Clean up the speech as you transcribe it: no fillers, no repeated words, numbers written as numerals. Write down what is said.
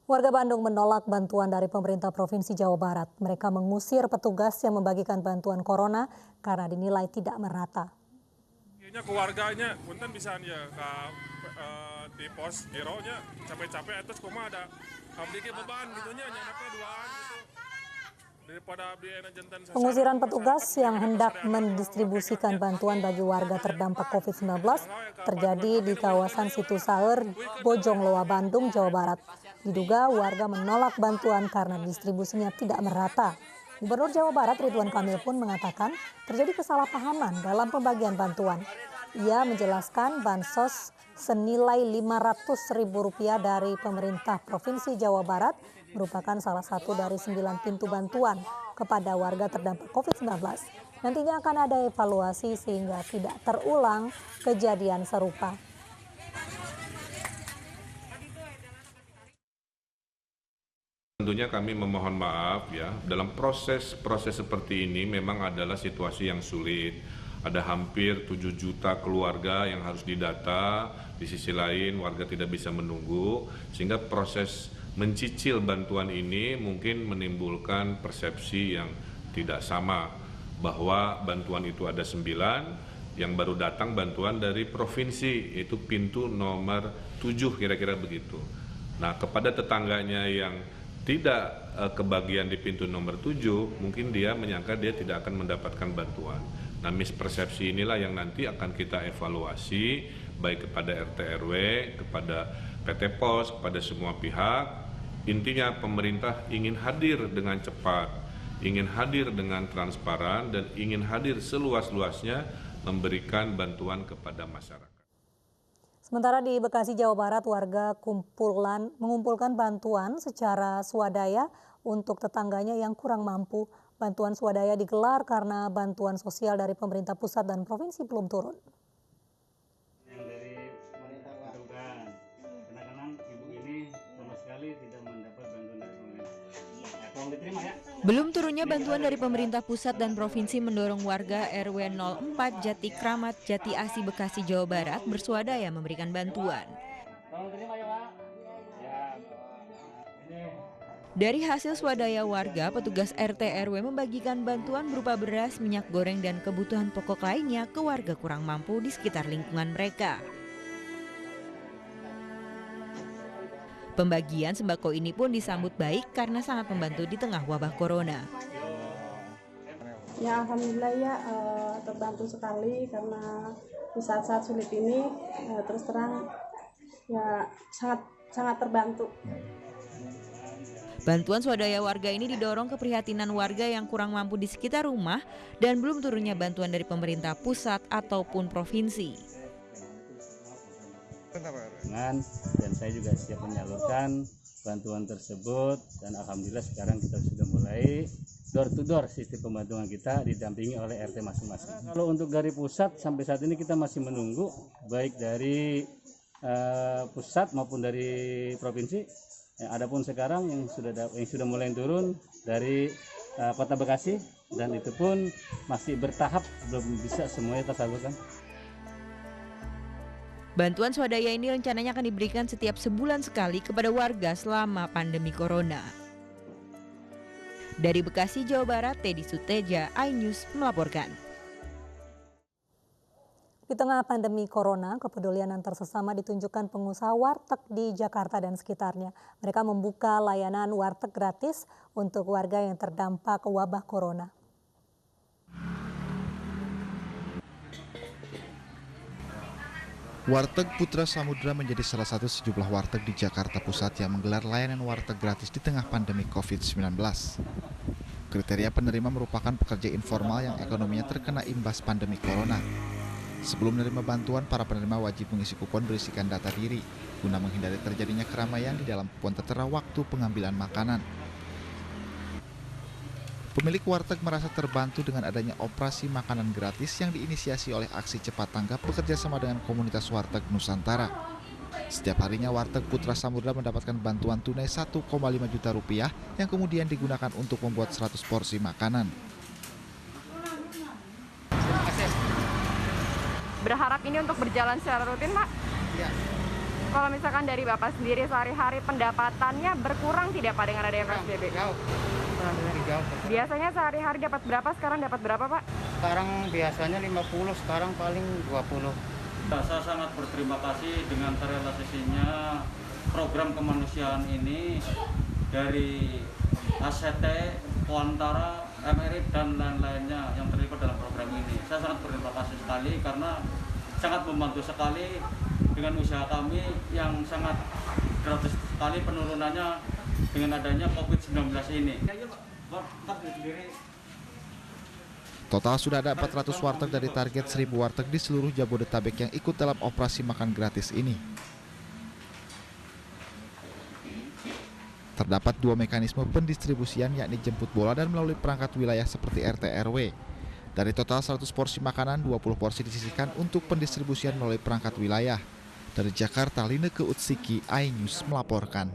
Warga Bandung menolak bantuan dari pemerintah Provinsi Jawa Barat. Mereka mengusir petugas yang membagikan bantuan corona karena dinilai tidak merata. Keluarganya, punten bisa ya di pos gironya capek-capek atas koma ada abdi beban gitunya nyanapnya duaan gitu. Daripada abdi enak jantan sasaran. Pengusiran petugas yang hendak mendistribusikan bantuan bagi warga terdampak COVID-19 terjadi di kawasan Situ Saeur, Bojongloa, Bandung, Jawa Barat. Diduga warga menolak bantuan karena distribusinya tidak merata. Gubernur Jawa Barat Ridwan Kamil pun mengatakan terjadi kesalahpahaman dalam pembagian bantuan. Ia menjelaskan bansos senilai Rp500.000 dari pemerintah Provinsi Jawa Barat merupakan salah satu dari 9 pintu bantuan kepada warga terdampak COVID-19. Nantinya akan ada evaluasi sehingga tidak terulang kejadian serupa. Tentunya kami memohon maaf ya, dalam proses seperti ini memang adalah situasi yang sulit. Ada hampir 7 juta keluarga yang harus didata, di sisi lain warga tidak bisa menunggu, sehingga proses mencicil bantuan ini mungkin menimbulkan persepsi yang tidak sama, bahwa bantuan itu ada 9, yang baru datang bantuan dari provinsi, itu pintu nomor 7 kira-kira begitu. Nah, kepada tetangganya yang tidak kebagian di pintu nomor 7, mungkin dia menyangka dia tidak akan mendapatkan bantuan. Nah, mispersepsi inilah yang nanti akan kita evaluasi, baik kepada RT RW, kepada PT POS, kepada semua pihak. Intinya pemerintah ingin hadir dengan cepat, ingin hadir dengan transparan, dan ingin hadir seluas-luasnya memberikan bantuan kepada masyarakat. Sementara di Bekasi, Jawa Barat, warga mengumpulkan bantuan secara swadaya untuk tetangganya yang kurang mampu. Bantuan swadaya digelar karena bantuan sosial dari pemerintah pusat dan provinsi belum turun. Yang dari pemerintah kan, kadang-kadang ibu ini sama sekali tidak mendapat bantuan dari pemerintah. Tolong diterima ya. Belum turunnya bantuan dari pemerintah pusat dan provinsi mendorong warga RW 04 Jati Kramat, Jati Asi, Bekasi, Jawa Barat bersuadaya memberikan bantuan. Tolong diterima ya, Pak. Ya. Dari hasil swadaya warga, petugas RT RW membagikan bantuan berupa beras, minyak goreng, dan kebutuhan pokok lainnya ke warga kurang mampu di sekitar lingkungan mereka. Pembagian sembako ini pun disambut baik karena sangat membantu di tengah wabah corona. Ya, alhamdulillah ya, terbantu sekali karena di saat-saat sulit ini terus terang ya sangat terbantu. Bantuan swadaya warga ini didorong keprihatinan warga yang kurang mampu di sekitar rumah dan belum turunnya bantuan dari pemerintah pusat ataupun provinsi. Dan saya juga siap menyalurkan bantuan tersebut, dan alhamdulillah sekarang kita sudah mulai door to door sistem pembantuan kita didampingi oleh RT masing-masing. Kalau untuk dari pusat sampai saat ini kita masih menunggu baik dari pusat maupun dari provinsi. Adapun sekarang yang sudah mulai turun dari Kota Bekasi, dan itu pun masih bertahap, belum bisa semuanya tersalurkan. Bantuan swadaya ini rencananya akan diberikan setiap sebulan sekali kepada warga selama pandemi corona. Dari Bekasi, Jawa Barat, Teddy Suteja, iNews melaporkan. Di tengah pandemi corona, kepedulian antar sesama ditunjukkan pengusaha warteg di Jakarta dan sekitarnya. Mereka membuka layanan warteg gratis untuk warga yang terdampak wabah corona. Warteg Putra Samudra menjadi salah satu sejumlah warteg di Jakarta Pusat yang menggelar layanan warteg gratis di tengah pandemi COVID-19. Kriteria penerima merupakan pekerja informal yang ekonominya terkena imbas pandemi corona. Sebelum menerima bantuan, para penerima wajib mengisi kupon berisikan data diri guna menghindari terjadinya keramaian di dalam kupon tertera waktu pengambilan makanan. Pemilik warteg merasa terbantu dengan adanya operasi makanan gratis yang diinisiasi oleh Aksi Cepat Tanggap bekerja sama dengan komunitas warteg Nusantara. Setiap harinya warteg Putra Samudra mendapatkan bantuan tunai 1,5 juta rupiah yang kemudian digunakan untuk membuat 100 porsi makanan. Berharap ini untuk berjalan secara rutin, Pak? Ya, Kalau misalkan dari Bapak sendiri sehari-hari pendapatannya berkurang tidak Pak dengan adanya PSBB? Jauh. Biasanya sehari-hari dapat berapa, sekarang dapat berapa Pak? Sekarang biasanya 50, sekarang paling 20. Saya sangat berterima kasih dengan terrealisasinya program kemanusiaan ini dari ACT, Poantara, MRI, dan lain-lainnya yang terlibat dalam program ini. Saya sangat berterima kasih sekali karena sangat membantu sekali dengan usaha kami yang sangat gratis sekali penurunannya dengan adanya COVID-19 ini. Total sudah ada 400 warteg dari target 1.000 warteg di seluruh Jabodetabek yang ikut dalam operasi makan gratis ini. Terdapat 2 mekanisme pendistribusian, yakni jemput bola dan melalui perangkat wilayah seperti RT RW. Dari total 100 porsi makanan, 20 porsi disisihkan untuk pendistribusian melalui perangkat wilayah. Dari Jakarta, Lineke Utsiki, iNews melaporkan.